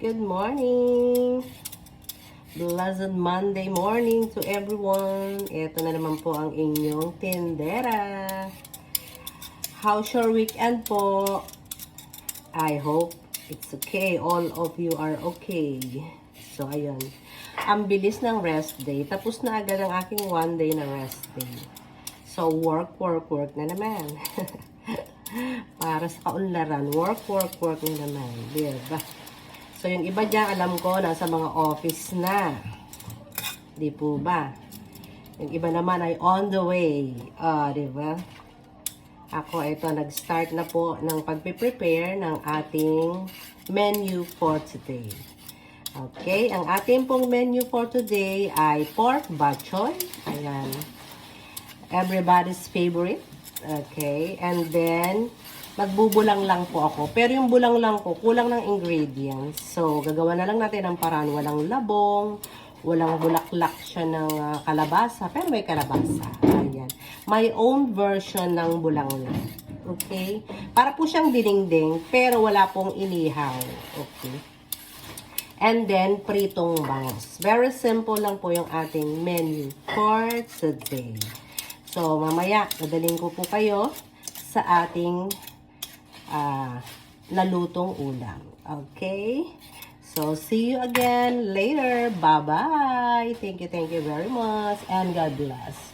Good morning! Blessed Monday morning to everyone. Ito na naman po ang inyong tindera. How's your weekend po? I hope it's okay. All of you are okay. So, ayun. Ang bilis ng rest day. Tapos na agad ang aking one day na rest day. So, work na naman. Para sa kaunlaran, work na naman. Diba? So, yung iba dyan, alam ko, nasa mga office na. Di po ba? Yung iba naman ay on the way. Diba? Ako, ito, nag-start na po ng pagpe-prepare ng ating menu for today. Okay, ang ating pong menu for today ay pork bok choy. Ayan. Everybody's favorite. Okay, and then, magbubulang lang po ako. Pero yung bulang lang ko, kulang ng ingredients. So, gagawa na lang natin ang paraan. Walang labong, walang bulaklak siya ng kalabasa. Pero may kalabasa. Ayan. My own version ng bulang lang. Okay? Para po siyang dinengdeng, pero wala pong inihaw. Okay? And then, pritong bangos. Very simple lang po yung ating menu for today. So, mamaya, dadaling ko po kayo sa ating nalutong ulam. Okay? So, see you again later. Bye-bye. Thank you very much. And God bless.